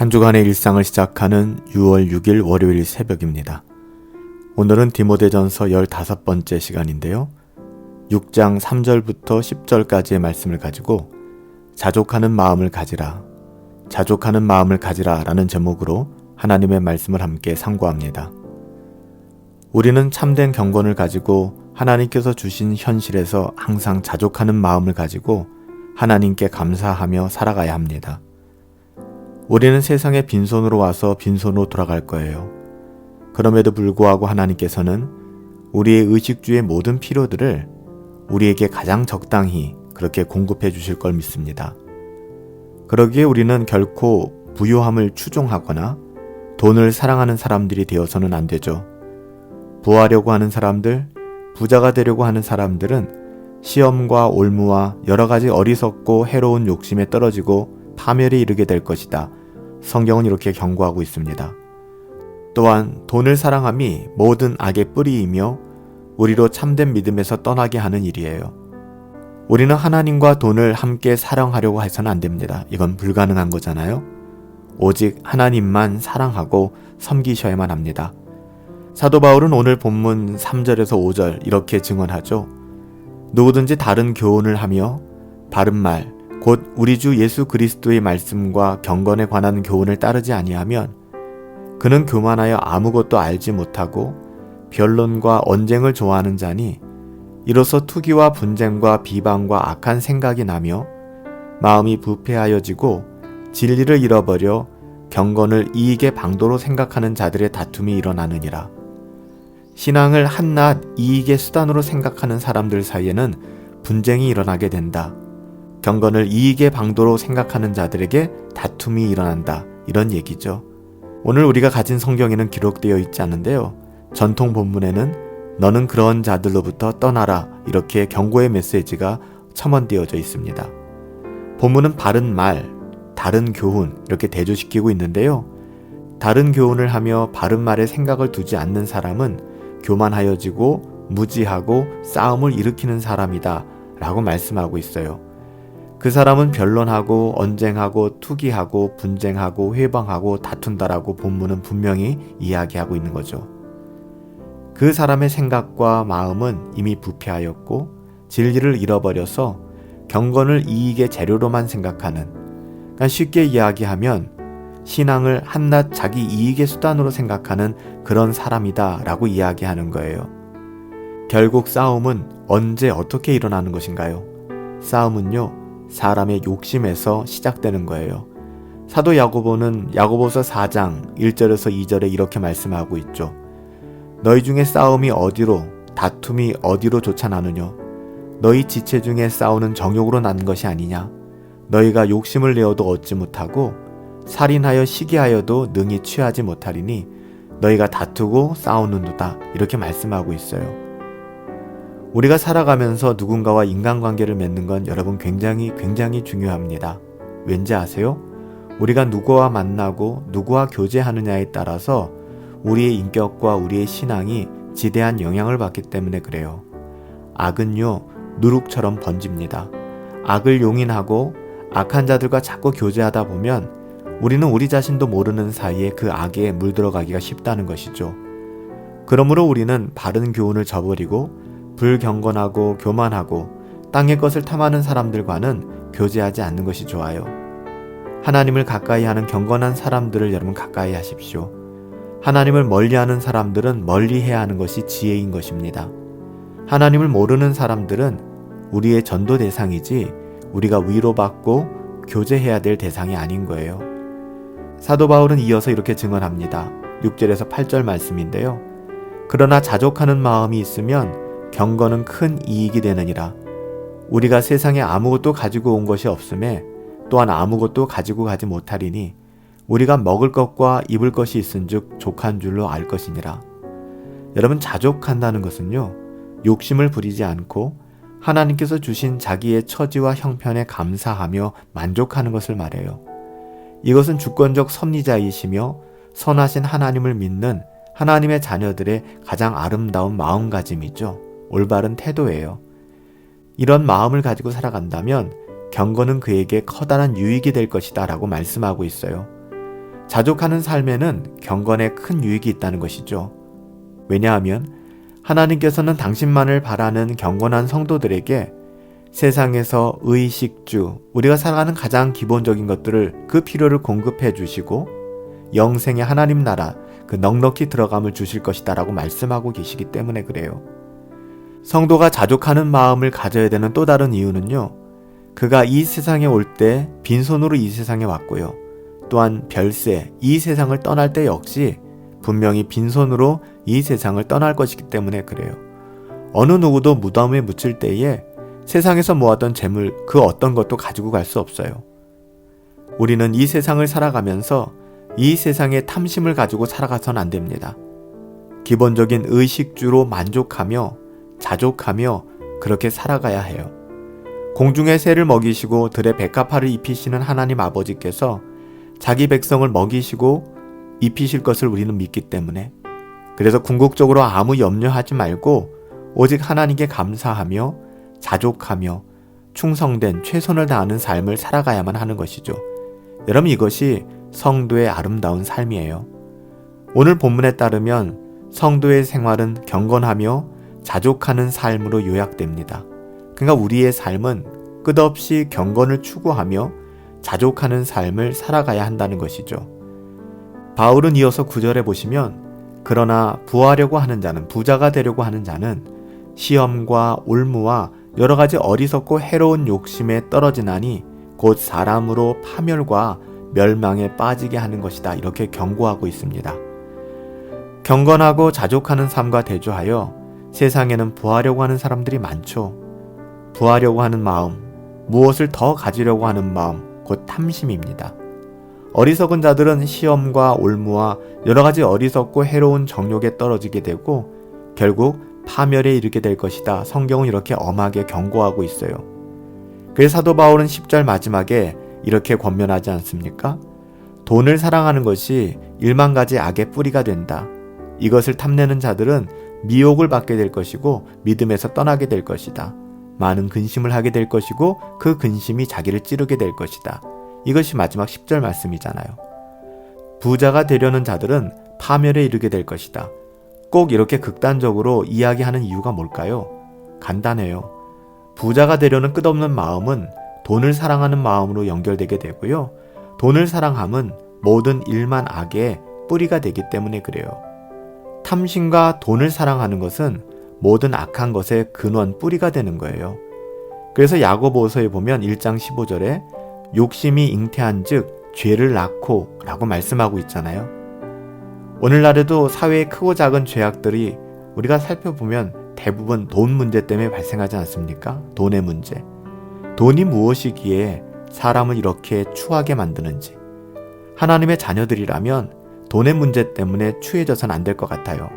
한 주간의 일상을 시작하는 6월 6일 월요일 새벽입니다. 오늘은 디모데전서 15번째 시간인데요. 6장 3절부터 10절까지의 말씀을 가지고 자족하는 마음을 가지라, 자족하는 마음을 가지라 라는 제목으로 하나님의 말씀을 함께 상고합니다. 우리는 참된 경건을 가지고 하나님께서 주신 현실에서 항상 자족하는 마음을 가지고 하나님께 감사하며 살아가야 합니다. 우리는 세상에 빈손으로 와서 빈손으로 돌아갈 거예요. 그럼에도 불구하고 하나님께서는 우리의 의식주의 모든 필요들을 우리에게 가장 적당히 그렇게 공급해 주실 걸 믿습니다. 그러기에 우리는 결코 부유함을 추종하거나 돈을 사랑하는 사람들이 되어서는 안 되죠. 부하려고 하는 사람들, 부자가 되려고 하는 사람들은 시험과 올무와 여러 가지 어리석고 해로운 욕심에 떨어지고 파멸에 이르게 될 것이다. 성경은 이렇게 경고하고 있습니다. 또한 돈을 사랑함이 모든 악의 뿌리이며 우리로 참된 믿음에서 떠나게 하는 일이에요. 우리는 하나님과 돈을 함께 사랑하려고 해서는 안 됩니다. 이건 불가능한 거잖아요. 오직 하나님만 사랑하고 섬기셔야만 합니다. 사도 바울은 오늘 본문 3절에서 5절 이렇게 증언하죠. 누구든지 다른 교훈을 하며 바른 말, 곧 우리 주 예수 그리스도의 말씀과 경건에 관한 교훈을 따르지 아니하면 그는 교만하여 아무것도 알지 못하고 변론과 언쟁을 좋아하는 자니 이로써 투기와 분쟁과 비방과 악한 생각이 나며 마음이 부패하여지고 진리를 잃어버려 경건을 이익의 방도로 생각하는 자들의 다툼이 일어나느니라. 신앙을 한낱 이익의 수단으로 생각하는 사람들 사이에는 분쟁이 일어나게 된다. 경건을 이익의 방도로 생각하는 자들에게 다툼이 일어난다. 이런 얘기죠. 오늘 우리가 가진 성경에는 기록되어 있지 않은데요. 전통 본문에는 너는 그런 자들로부터 떠나라 이렇게 경고의 메시지가 첨언되어져 있습니다. 본문은 바른 말, 다른 교훈 이렇게 대조시키고 있는데요. 다른 교훈을 하며 바른 말에 생각을 두지 않는 사람은 교만하여지고 무지하고 싸움을 일으키는 사람이다 라고 말씀하고 있어요. 그 사람은 변론하고 언쟁하고 투기하고 분쟁하고 회방하고 다툰다라고 본문은 분명히 이야기하고 있는 거죠. 그 사람의 생각과 마음은 이미 부패하였고 진리를 잃어버려서 경건을 이익의 재료로만 생각하는, 그러니까 쉽게 이야기하면 신앙을 한낱 자기 이익의 수단으로 생각하는 그런 사람이다 라고 이야기하는 거예요. 결국 싸움은 언제 어떻게 일어나는 것인가요? 싸움은요, 사람의 욕심에서 시작되는 거예요. 사도 야고보는 야고보서 4장 1절에서 2절에 이렇게 말씀하고 있죠. 너희 중에 싸움이 어디로, 다툼이 어디로 쫓아나느냐? 너희 지체 중에 싸우는 정욕으로 난 것이 아니냐? 너희가 욕심을 내어도 얻지 못하고 살인하여 시기하여도 능히 취하지 못하리니 너희가 다투고 싸우는도다. 이렇게 말씀하고 있어요. 우리가 살아가면서 누군가와 인간관계를 맺는 건 여러분 굉장히 중요합니다. 왠지 아세요? 우리가 누구와 만나고 누구와 교제하느냐에 따라서 우리의 인격과 우리의 신앙이 지대한 영향을 받기 때문에 그래요. 악은요, 누룩처럼 번집니다. 악을 용인하고 악한 자들과 자꾸 교제하다 보면 우리는 우리 자신도 모르는 사이에 그 악에 물들어가기가 쉽다는 것이죠. 그러므로 우리는 바른 교훈을 저버리고 불경건하고 교만하고 땅의 것을 탐하는 사람들과는 교제하지 않는 것이 좋아요. 하나님을 가까이 하는 경건한 사람들을 여러분 가까이 하십시오. 하나님을 멀리하는 사람들은 멀리해야 하는 것이 지혜인 것입니다. 하나님을 모르는 사람들은 우리의 전도 대상이지 우리가 위로받고 교제해야 될 대상이 아닌 거예요. 사도 바울은 이어서 이렇게 증언합니다. 6절에서 8절 말씀인데요. 그러나 자족하는 마음이 있으면 경건은 큰 이익이 되느니라. 우리가 세상에 아무것도 가지고 온 것이 없음에 또한 아무것도 가지고 가지 못하리니 우리가 먹을 것과 입을 것이 있은즉 족한 줄로 알 것이니라. 여러분, 자족한다는 것은요, 욕심을 부리지 않고 하나님께서 주신 자기의 처지와 형편에 감사하며 만족하는 것을 말해요. 이것은 주권적 섭리자이시며 선하신 하나님을 믿는 하나님의 자녀들의 가장 아름다운 마음가짐이죠. 올바른 태도예요. 이런 마음을 가지고 살아간다면 경건은 그에게 커다란 유익이 될 것이다 라고 말씀하고 있어요. 자족하는 삶에는 경건에 큰 유익이 있다는 것이죠. 왜냐하면 하나님께서는 당신만을 바라는 경건한 성도들에게 세상에서 의식주, 우리가 살아가는 가장 기본적인 것들을 그 필요를 공급해 주시고 영생의 하나님 나라, 그 넉넉히 들어감을 주실 것이다 라고 말씀하고 계시기 때문에 그래요. 성도가 자족하는 마음을 가져야 되는 또 다른 이유는요, 그가 이 세상에 올 때 빈손으로 이 세상에 왔고요, 또한 별세, 이 세상을 떠날 때 역시 분명히 빈손으로 이 세상을 떠날 것이기 때문에 그래요. 어느 누구도 무덤에 묻힐 때에 세상에서 모았던 재물 그 어떤 것도 가지고 갈 수 없어요. 우리는 이 세상을 살아가면서 이 세상의 탐심을 가지고 살아가선 안 됩니다. 기본적인 의식주로 만족하며 자족하며 그렇게 살아가야 해요. 공중의 새를 먹이시고 들의 백합화를 입히시는 하나님 아버지께서 자기 백성을 먹이시고 입히실 것을 우리는 믿기 때문에, 그래서 궁극적으로 아무 염려하지 말고 오직 하나님께 감사하며 자족하며 충성된 최선을 다하는 삶을 살아가야만 하는 것이죠. 여러분, 이것이 성도의 아름다운 삶이에요. 오늘 본문에 따르면 성도의 생활은 경건하며 자족하는 삶으로 요약됩니다. 그러니까 우리의 삶은 끝없이 경건을 추구하며 자족하는 삶을 살아가야 한다는 것이죠. 바울은 이어서 9절에 보시면, 그러나 부하려고 하는 자는, 부자가 되려고 하는 자는 시험과 올무와 여러 가지 어리석고 해로운 욕심에 떨어지나니 곧 사람으로 파멸과 멸망에 빠지게 하는 것이다. 이렇게 경고하고 있습니다. 경건하고 자족하는 삶과 대조하여 세상에는 부하려고 하는 사람들이 많죠. 부하려고 하는 마음, 무엇을 더 가지려고 하는 마음, 곧 탐심입니다. 어리석은 자들은 시험과 올무와 여러 가지 어리석고 해로운 정욕에 떨어지게 되고 결국 파멸에 이르게 될 것이다. 성경은 이렇게 엄하게 경고하고 있어요. 그래서 사도 바울은 10절 마지막에 이렇게 권면하지 않습니까? 돈을 사랑하는 것이 1만 가지 악의 뿌리가 된다. 이것을 탐내는 자들은 미혹을 받게 될 것이고 믿음에서 떠나게 될 것이다. 많은 근심을 하게 될 것이고 그 근심이 자기를 찌르게 될 것이다. 이것이 마지막 10절 말씀이잖아요. 부자가 되려는 자들은 파멸에 이르게 될 것이다. 꼭 이렇게 극단적으로 이야기하는 이유가 뭘까요? 간단해요. 부자가 되려는 끝없는 마음은 돈을 사랑하는 마음으로 연결되게 되고요. 돈을 사랑함은 모든 일만 악의 뿌리가 되기 때문에 그래요. 탐심과 돈을 사랑하는 것은 모든 악한 것의 근원, 뿌리가 되는 거예요. 그래서 야고보서에 보면 1장 15절에 욕심이 잉태한 즉 죄를 낳고 라고 말씀하고 있잖아요. 오늘날에도 사회의 크고 작은 죄악들이 우리가 살펴보면 대부분 돈 문제 때문에 발생하지 않습니까? 돈의 문제. 돈이 무엇이기에 사람을 이렇게 추하게 만드는지. 하나님의 자녀들이라면 돈의 문제 때문에 추해져선 안 될 것 같아요.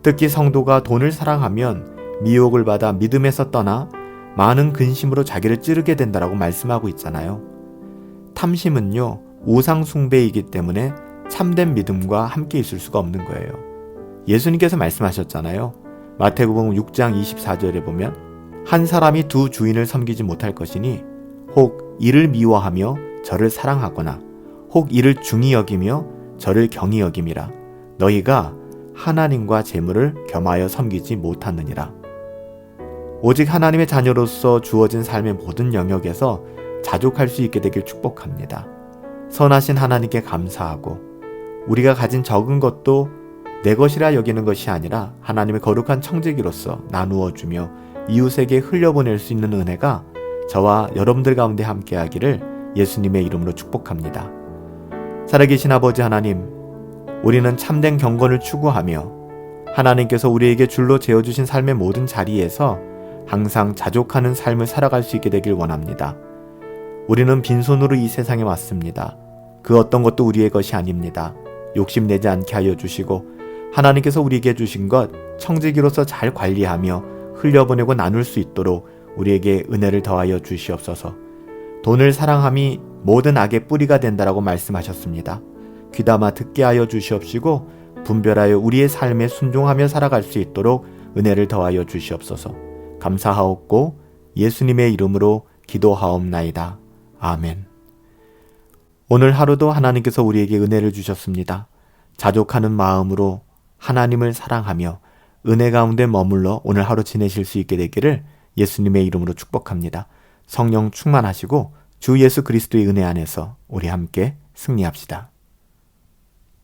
특히 성도가 돈을 사랑하면 미혹을 받아 믿음에서 떠나 많은 근심으로 자기를 찌르게 된다라고 말씀하고 있잖아요. 탐심은요, 우상 숭배이기 때문에 참된 믿음과 함께 있을 수가 없는 거예요. 예수님께서 말씀하셨잖아요. 마태복음 6장 24절에 보면 한 사람이 두 주인을 섬기지 못할 것이니 혹 이를 미워하며 저를 사랑하거나 혹 이를 중히 여기며 저를 경히 여김이라. 너희가 하나님과 재물을 겸하여 섬기지 못하느니라. 오직 하나님의 자녀로서 주어진 삶의 모든 영역에서 자족할 수 있게 되길 축복합니다. 선하신 하나님께 감사하고 우리가 가진 적은 것도 내 것이라 여기는 것이 아니라 하나님의 거룩한 청지기로서 나누어 주며 이웃에게 흘려보낼 수 있는 은혜가 저와 여러분들 가운데 함께하기를 예수님의 이름으로 축복합니다. 살아계신 아버지 하나님, 우리는 참된 경건을 추구하며 하나님께서 우리에게 줄로 재어주신 삶의 모든 자리에서 항상 자족하는 삶을 살아갈 수 있게 되길 원합니다. 우리는 빈손으로 이 세상에 왔습니다. 그 어떤 것도 우리의 것이 아닙니다. 욕심내지 않게 하여 주시고 하나님께서 우리에게 주신 것 청지기로서 잘 관리하며 흘려보내고 나눌 수 있도록 우리에게 은혜를 더하여 주시옵소서. 돈을 사랑함이 모든 악의 뿌리가 된다라고 말씀하셨습니다. 귀담아 듣게 하여 주시옵시고 분별하여 우리의 삶에 순종하며 살아갈 수 있도록 은혜를 더하여 주시옵소서. 감사하옵고 예수님의 이름으로 기도하옵나이다. 아멘. 오늘 하루도 하나님께서 우리에게 은혜를 주셨습니다. 자족하는 마음으로 하나님을 사랑하며 은혜 가운데 머물러 오늘 하루 지내실 수 있게 되기를 예수님의 이름으로 축복합니다. 성령 충만하시고 주 예수 그리스도의 은혜 안에서 우리 함께 승리합시다.